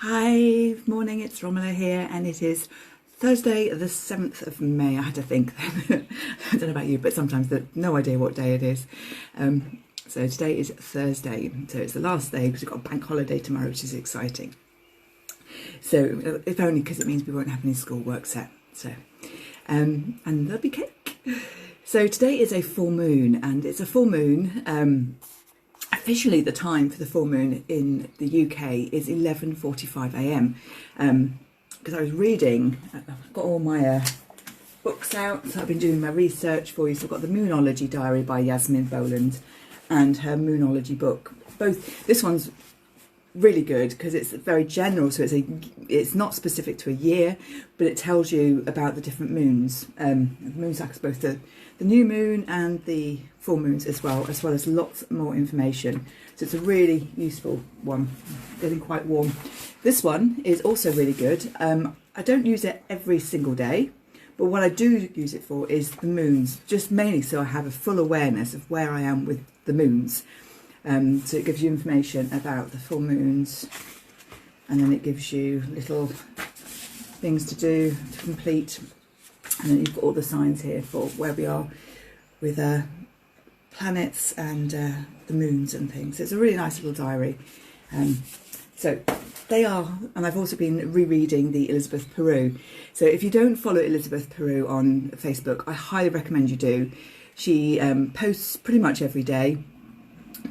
Hi, morning, it's Romola here, and it is Thursday the 7th of May. I had to think then. I don't know about you, but sometimes no idea what day it is. So today is Thursday, so it's the last day because we've got a bank holiday tomorrow, which is exciting. So if only because it means we won't have any schoolwork set. So, and there'll be cake. So today is a full moon, and it's a full moon. Officially, the time for the full moon in the UK is 11:45 a.m. Because I was reading, I've got all my books out, so I've been doing my research for you. So I've got the Monology diary by Yasmin Boland and her Monology book. Both, this one's really good because it's very general, so it's not specific to a year, but it tells you about the different moons. The moon cycles, both the new moon and the full moons as well as lots more information. So it's a really useful one. Getting quite warm. This one is also really good. I don't use it every single day, but what I do use it for is the moons, just mainly so I have a full awareness of where I am with the moons. So it gives you information about the full moons, and then it gives you little things to do, to complete, and then you've got all the signs here for where we are with planets and the moons and things. So it's a really nice little diary. So they are, and I've also been rereading the Elizabeth Peru. So if you don't follow Elizabeth Peru on Facebook, I highly recommend you do. She posts pretty much every day,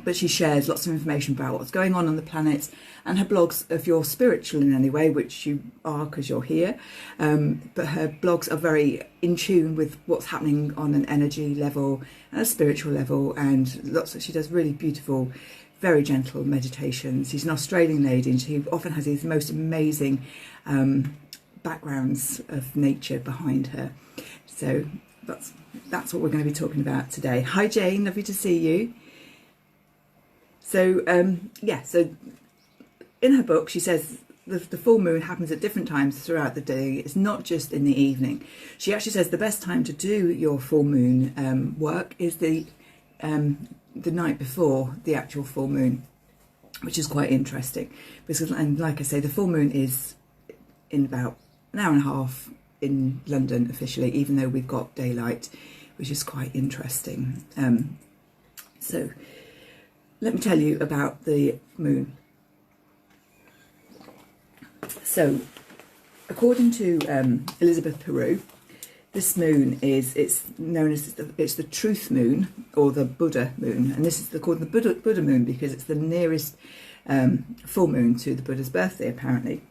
but she shares lots of information about what's going on the planet, and her blogs, if you're spiritual in any way, which you are because you're here, but her blogs are very in tune with what's happening on an energy level and a spiritual level, and she does really beautiful, very gentle meditations. She's an Australian lady, and she often has these most amazing backgrounds of nature behind her. So that's what we're going to be talking about today. Hi Jane, lovely to see you. So so in her book she says the full moon happens at different times throughout the day. It's not just in the evening. She actually says the best time to do your full moon work is the night before the actual full moon, which is quite interesting because, and like I say, the full moon is in about an hour and a half in London officially, even though we've got daylight, which is quite interesting. So let me tell you about the moon. So, according to Elizabeth Peru, this moon it's known as the truth moon, or the Buddha moon, and this is called the Buddha moon because it's the nearest full moon to the Buddha's birthday, apparently.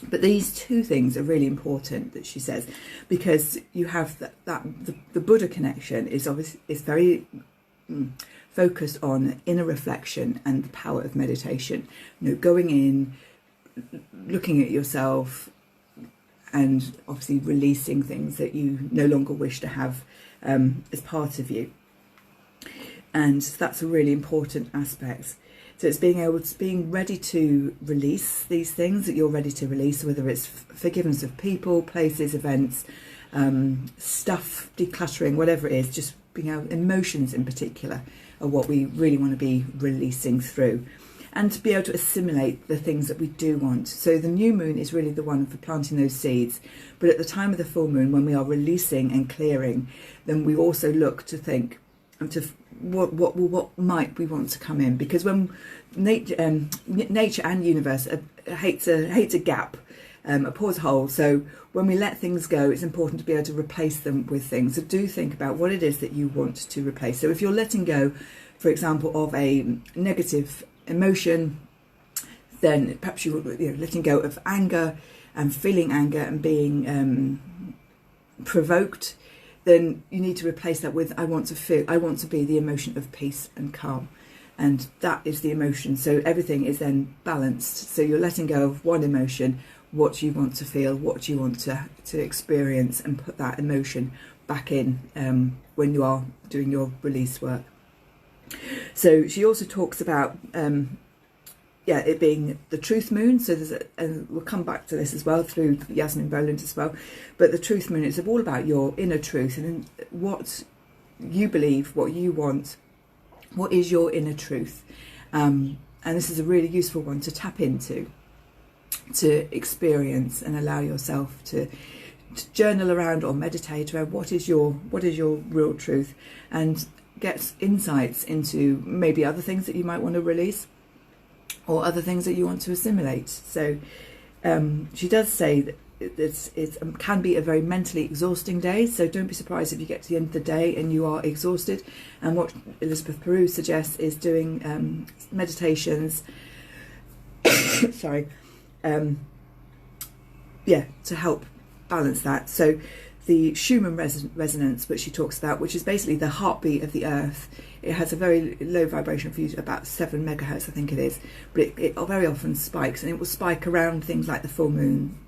But these two things are really important, that she says, because you have the Buddha connection is very focused on inner reflection and the power of meditation. You know, going in, looking at yourself, and obviously releasing things that you no longer wish to have as part of you. And that's a really important aspect. So it's being ready to release these things that you're ready to release, whether it's forgiveness of people, places, events, stuff, decluttering, whatever it is, just being able, emotions in particular are what we really want to be releasing through, and to be able to assimilate the things that we do want. So the new moon is really the one for planting those seeds, but at the time of the full moon, when we are releasing and clearing, then we also look to think to what might we want to come in, because when nature and universe hates a gap, a pause hole. So when we let things go, it's important to be able to replace them with things. So do think about what it is that you want to replace. So if you're letting go, for example, of a negative emotion, then perhaps you're letting go of anger and feeling anger and being provoked, then you need to replace that with I want to be the emotion of peace and calm. And that is the emotion. So everything is then balanced. So you're letting go of one emotion, what you want to feel, what you want to experience, and put that emotion back in when you are doing your release work. So she also talks about it being the truth moon. So and we'll come back to this as well through Yasmin Boland as well. But the truth moon is all about your inner truth and what you believe, what you want, what is your inner truth. And this is a really useful one to tap into. to experience and allow yourself to journal around or meditate around what is your real truth, and get insights into maybe other things that you might want to release or other things that you want to assimilate. So she does say that it can be a very mentally exhausting day, so don't be surprised if you get to the end of the day and you are exhausted. And what Elizabeth Peru suggests is doing meditations sorry, to help balance that. So the Schumann resonance, which she talks about, which is basically the heartbeat of the earth, it has a very low vibration for about 7 megahertz, I think it is, but it very often spikes, and it will spike around things like the full moon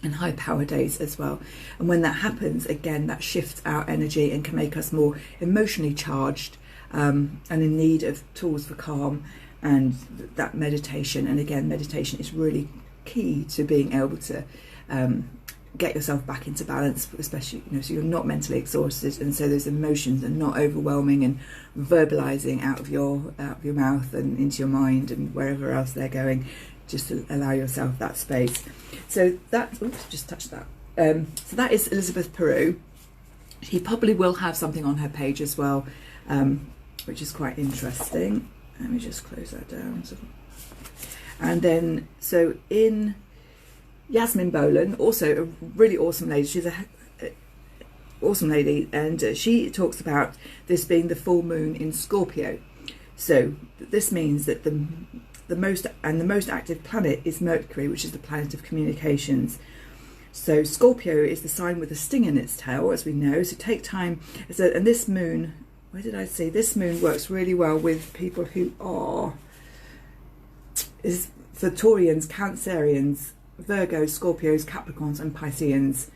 and high power days as well. And when that happens, again, that shifts our energy and can make us more emotionally charged, and in need of tools for calm and that meditation. And again, meditation is really key to being able to get yourself back into balance, especially, so you're not mentally exhausted, and so those emotions are not overwhelming and verbalizing out of your mouth and into your mind and wherever else they're going. Just to allow yourself that space. So that, oops, just touched that. So that is Elizabeth Peru. She probably will have something on her page as well, which is quite interesting. Let me just close that down. And then, so in Yasmin Bolan, also a really awesome lady. She's a awesome lady, and she talks about this being the full moon in Scorpio. So this means that the most active planet is Mercury, which is the planet of communications. So Scorpio is the sign with a sting in its tail, as we know. So take time. And this moon, where did I see? This moon works really well with people who are for Taurians, Cancerians, Virgos, Scorpios, Capricorns, and Pisceans,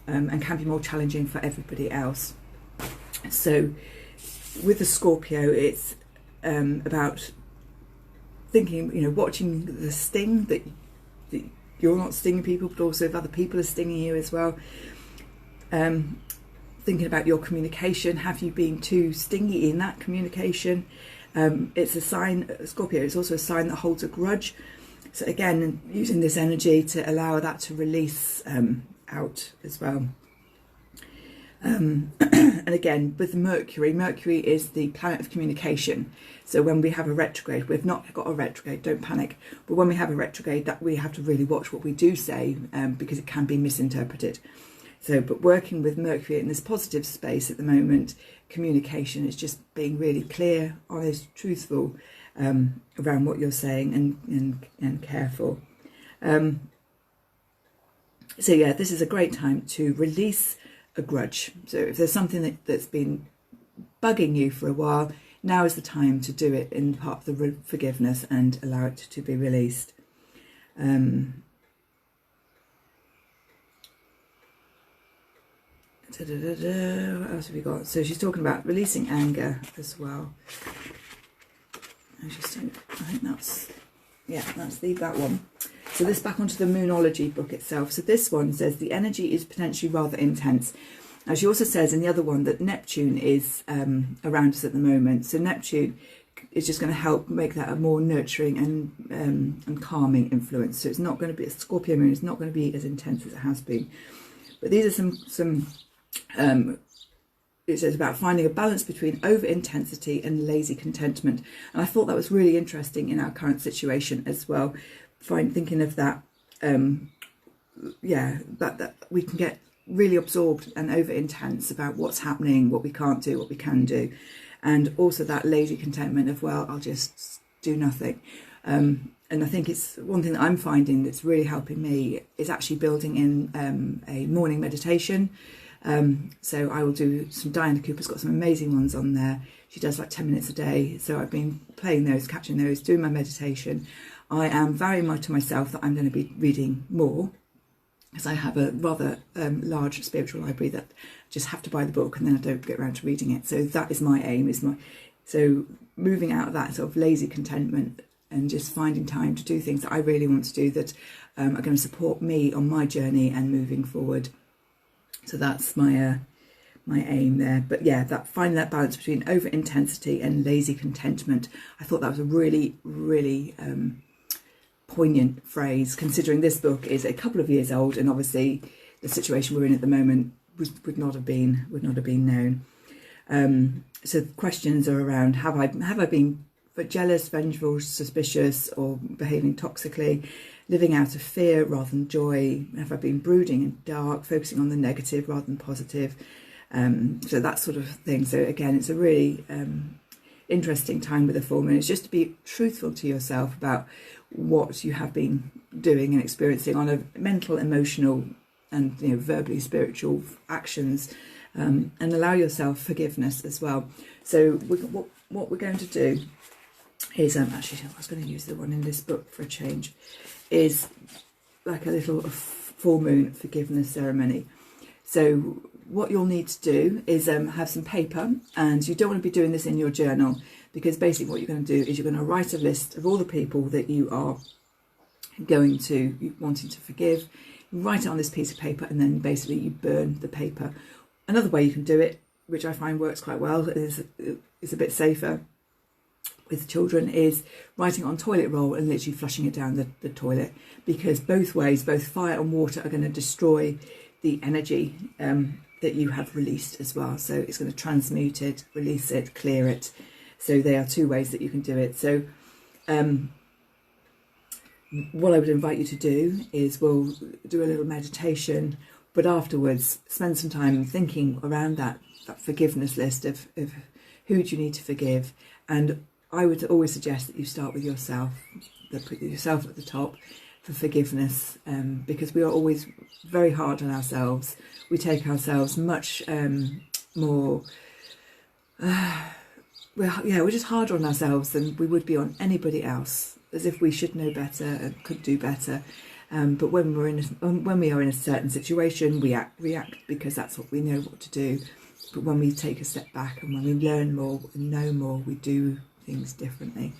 and can be more challenging for everybody else. So with the Scorpio, it's about thinking, watching the sting, that you're not stinging people, but also if other people are stinging you as well. Thinking about your communication. Have you been too stingy in that communication? It's a sign, Scorpio, it's also a sign that holds a grudge. So again, using this energy to allow that to release out as well. And again, with Mercury is the planet of communication. So when we have a retrograde, we've not got a retrograde, don't panic. But when we have a retrograde, that we have to really watch what we do say, because it can be misinterpreted. So, but working with Mercury in this positive space at the moment, communication is just being really clear, honest, truthful around what you're saying, and careful. So yeah, this is a great time to release a grudge. So if there's something that's been bugging you for a while, now is the time to do it in part of the forgiveness and allow it to be released. What else have we got? So she's talking about releasing anger as well. I think let's leave that one. So this back onto the Monology book itself. So this one says the energy is potentially rather intense. As she also says in the other one that Neptune is around us at the moment. So Neptune is just going to help make that a more nurturing and calming influence. So it's not going to be, a Scorpio moon is not going to be as intense as it has been. But these are some it says about finding a balance between over-intensity and lazy contentment. And I thought that was really interesting in our current situation as well. Thinking of that, that we can get really absorbed and over-intense about what's happening, what we can't do, what we can do. And also that lazy contentment of, well, I'll just do nothing. And I think it's one thing that I'm finding that's really helping me is actually building in a morning meditation. So I will do some, Diana Cooper's got some amazing ones on there. She does like 10 minutes a day. So I've been playing those, catching those, doing my meditation. I am very much to myself that I'm going to be reading more, because I have a rather large spiritual library that I just have to buy the book and then I don't get around to reading it. So that is my aim, so moving out of that sort of lazy contentment and just finding time to do things that I really want to do that are going to support me on my journey and moving forward. So that's my aim there. But yeah, that finding that balance between over intensity and lazy contentment, I thought that was a really, really poignant phrase, considering this book is a couple of years old, and obviously the situation we're in at the moment would not have been known. So questions are around: have I been jealous, vengeful, suspicious, or behaving toxically, living out of fear rather than joy? Have I been brooding and dark, focusing on the negative rather than positive? So that sort of thing. So again, it's a really interesting time with the full moon. It's just to be truthful to yourself about what you have been doing and experiencing on a mental, emotional, and verbally spiritual actions, and allow yourself forgiveness as well. So what we're going to do is actually, I was going to use the one in this book for a change, is like a little full moon forgiveness ceremony. So what you'll need to do is have some paper, and you don't want to be doing this in your journal, because basically what you're going to do is you're going to write a list of all the people that you are wanting to forgive. You write it on this piece of paper, and then basically you burn the paper. Another way you can do it, which I find works quite well, is a bit safer with children, is writing it on toilet roll and literally flushing it down the toilet, because both ways, both fire and water, are going to destroy the energy that you have released as well. So it's going to transmute it, release it, clear it. So there are two ways that you can do it. So what I would invite you to do is we'll do a little meditation, but afterwards spend some time thinking around that forgiveness list of who do you need to forgive. And I would always suggest that you start with yourself, put yourself at the top for forgiveness, because we are always very hard on ourselves. We take ourselves much more, we're just harder on ourselves than we would be on anybody else, as if we should know better and could do better. But when we are in a certain situation, we react because that's what we know what to do. But when we take a step back and when we learn more and know more, we do things differently.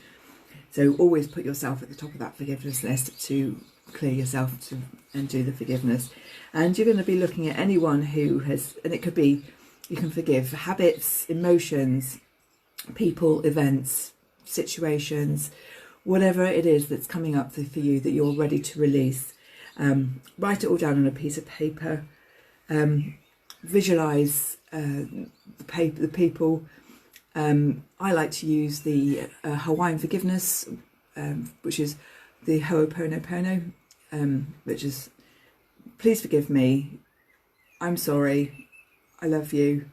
So always put yourself at the top of that forgiveness list to clear yourself and do the forgiveness. And you're going to be looking at anyone who has, and it could be, you can forgive habits, emotions, people, events, situations, whatever it is that's coming up for you that you're ready to release. Write it all down on a piece of paper. Visualize the people. I like to use the Hawaiian forgiveness, which is the Ho'oponopono, which is, please forgive me, I'm sorry, I love you.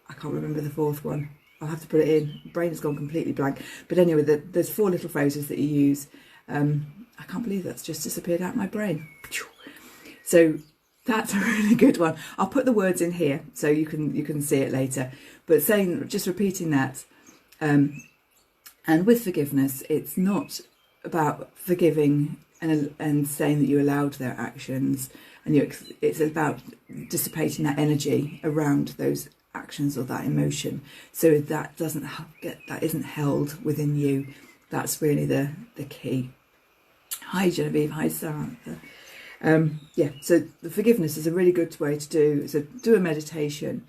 I can't remember the fourth one. I'll have to put it in. Brain has gone completely blank. But anyway, there's 4 little phrases that you use. I can't believe that's just disappeared out of my brain. So that's a really good one. I'll put the words in here so you can see it later. But just repeating that, and with forgiveness, it's not about forgiving and saying that you allowed their actions, and it's about dissipating that energy around those actions or that emotion, so that isn't held within you. That's really the key. Hi Genevieve, hi Samantha. So the forgiveness is a really good way to do. So do a meditation,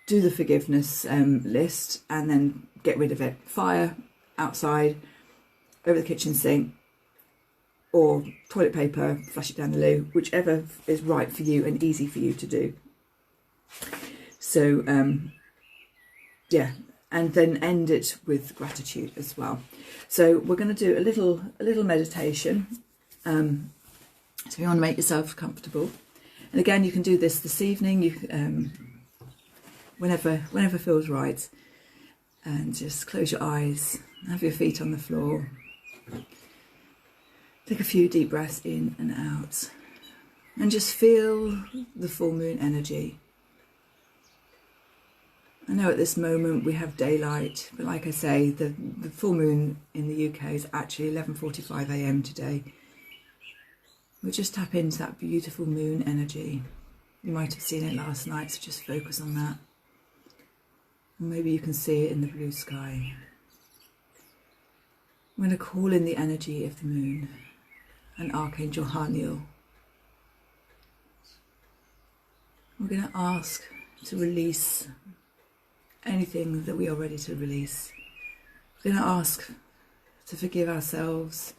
do the forgiveness list, and then get rid of it. Fire outside, over the kitchen sink, or toilet paper, flush it down the loo, whichever is right for you and easy for you to do. So and then end it with gratitude as well. So we're going to do a little meditation. So if you want to make yourself comfortable, and again you can do this evening, you whenever feels right, and just close your eyes, have your feet on the floor, take a few deep breaths in and out, and just feel the full moon energy. I know at this moment we have daylight, but like I say, the full moon in the UK is actually 11:45 AM today. We'll just tap into that beautiful moon energy. You might have seen it last night, so just focus on that. Or maybe you can see it in the blue sky. I'm going to call in the energy of the moon and Archangel Haniel. We're going to ask to release anything that we are ready to release. We're going to ask to forgive ourselves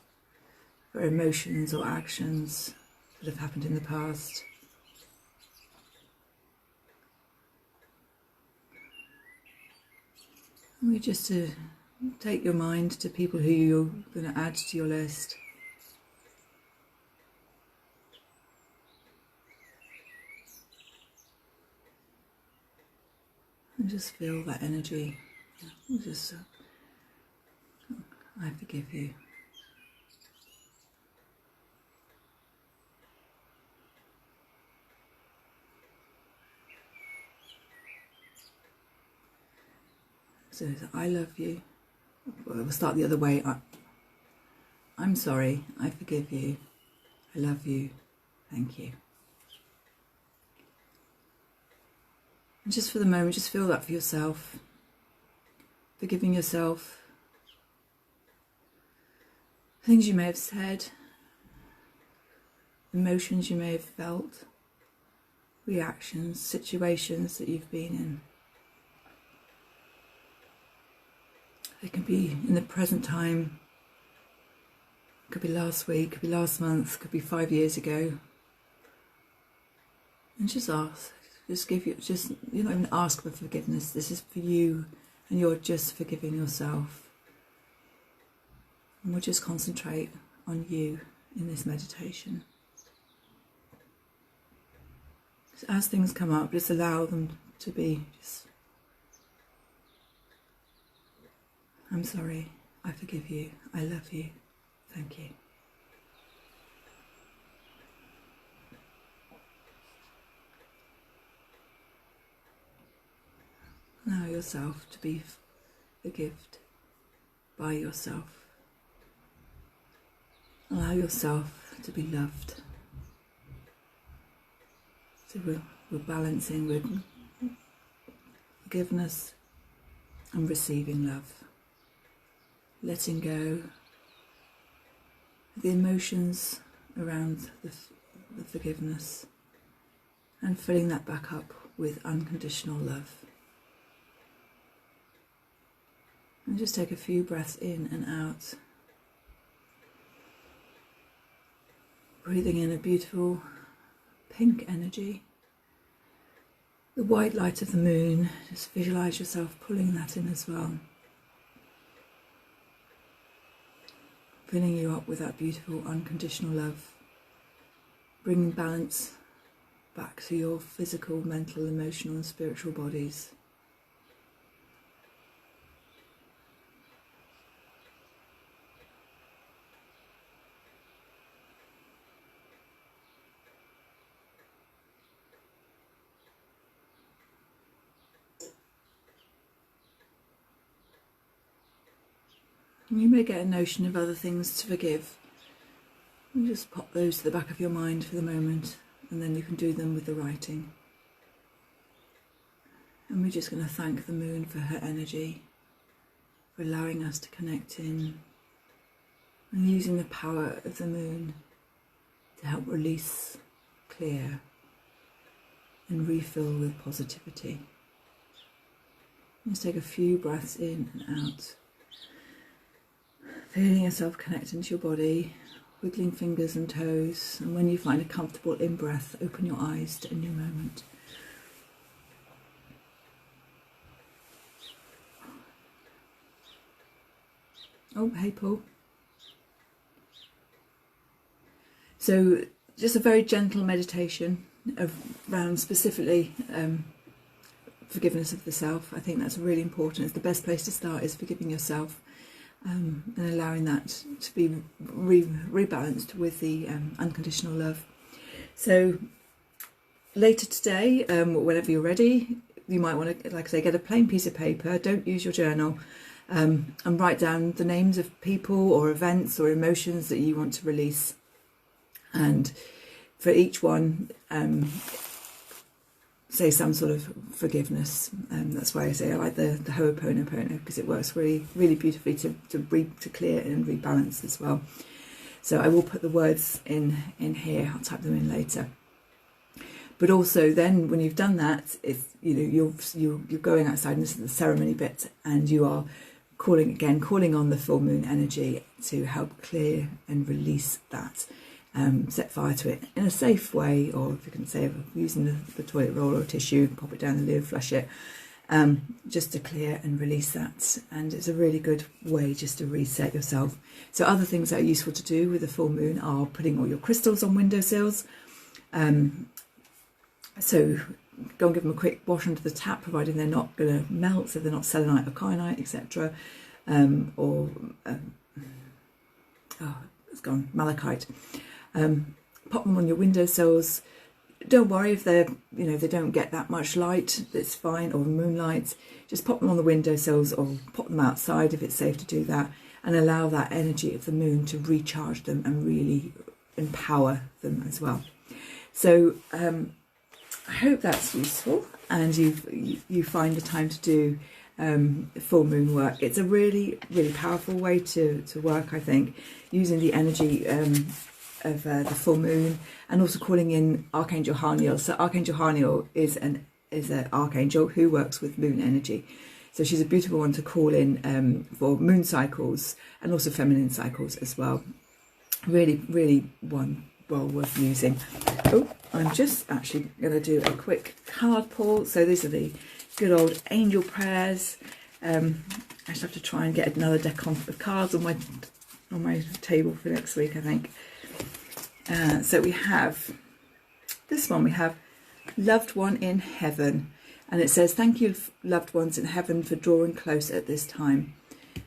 for emotions or actions that have happened in the past. And we just to take your mind to people who you're going to add to your list. And just feel that energy. Just, I forgive you. So I love you. We'll start the other way. I'm sorry. I forgive you. I love you. Thank you. And just for the moment, just feel that for yourself. Forgiving yourself. Things you may have said. Emotions you may have felt. Reactions, situations that you've been in. It can be in the present time, it could be last week, could be last month, could be 5 years ago. And just ask, you don't even ask for forgiveness. This is for you, and you're just forgiving yourself. And we'll just concentrate on you in this meditation. So as things come up, just allow them to be just, I'm sorry, I forgive you, I love you, thank you. Allow yourself to be forgiven by yourself. Allow yourself to be loved. So we're balancing with forgiveness and receiving love. Letting go of the emotions around the forgiveness and filling that back up with unconditional love. And just take a few breaths in and out. Breathing in a beautiful pink energy. The white light of the moon, just visualize yourself pulling that in as well. Filling you up with that beautiful unconditional love. Bringing balance back to your physical, mental, emotional and spiritual bodies. You may get a notion of other things to forgive. You just pop those to the back of your mind for the moment, and then you can do them with the writing. And we're just going to thank the moon for her energy, for allowing us to connect in, and using the power of the moon to help release, clear, and refill with positivity. Just take a few breaths in and out. Feeling yourself connect into your body, wiggling fingers and toes, and when you find a comfortable in-breath, open your eyes to a new moment. Oh, hey Paul. So just a very gentle meditation around specifically forgiveness of the self. I think that's really important. It's the best place to start is forgiving yourself. And allowing that to be rebalanced with the unconditional love. So later today, whenever you're ready, you might want to, like I say, get a plain piece of paper, don't use your journal, and write down the names of people or events or emotions that you want to release. And for each one, say some sort of forgiveness. That's why I say I like the Ho'oponopono, because it works really, really beautifully to clear and rebalance as well. So I will put the words in here. I'll type them in later. But also then, when you've done that, it's you're going outside, and this is the ceremony bit, and you are calling on the full moon energy to help clear and release that, set fire to it in a safe way, or if you can say using the toilet roll or tissue, pop it down the lid, flush it, just to clear and release that. And it's a really good way just to reset yourself. So other things that are useful to do with the full moon are putting all your crystals on windowsills. So go and give them a quick wash under the tap, providing they're not going to melt, so they're not selenite or kyanite, etc. It's gone, malachite. Pop them on your windowsills. Don't worry if they're, they don't get that much light, that's fine, or moonlight. Just pop them on the windowsills or pop them outside if it's safe to do that, and allow that energy of the moon to recharge them and really empower them as well. So I hope that's useful, and you find the time to do full moon work. It's a really, really powerful way to work, I think, using the energy of the full moon, and also calling in Archangel Haniel. So Archangel Haniel is an archangel who works with moon energy. So she's a beautiful one to call in for moon cycles and also feminine cycles as well. Really, really one well worth using. Oh, I'm just actually going to do a quick card pull. So these are the good old angel prayers. I just have to try and get another deck of cards on my table for next week, I think. So we have this one. We have Loved One in Heaven, and it says, "Thank you, loved ones in heaven, for drawing close at this time."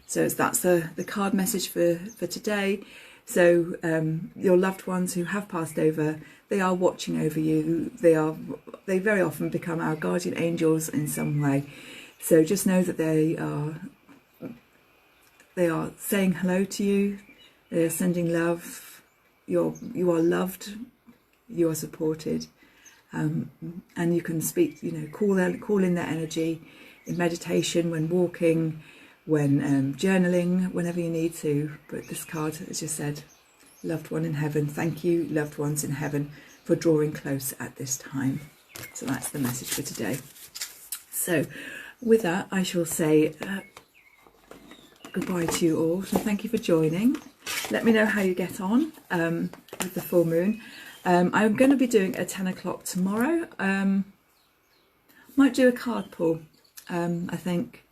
So that's the card message for today. So your loved ones who have passed over, they are watching over you. They very often become our guardian angels in some way. So just know that they are saying hello to you. They are sending love. You are loved. You are supported, and you can speak. Call in their energy in meditation, when walking, when journaling, whenever you need to. But this card has just said, "Loved one in heaven, thank you, loved ones in heaven, for drawing close at this time." So that's the message for today. So with that, I shall say goodbye to you all. So thank you for joining. Let me know how you get on with the full moon. I'm going to be doing a 10 o'clock tomorrow. Might do a card pull. I think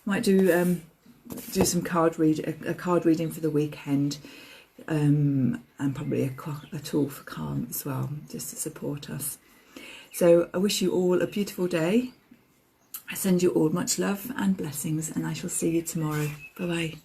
might do some card reading for the weekend, and probably a tool for calm as well, just to support us. So I wish you all a beautiful day. I send you all much love and blessings, and I shall see you tomorrow. Bye bye.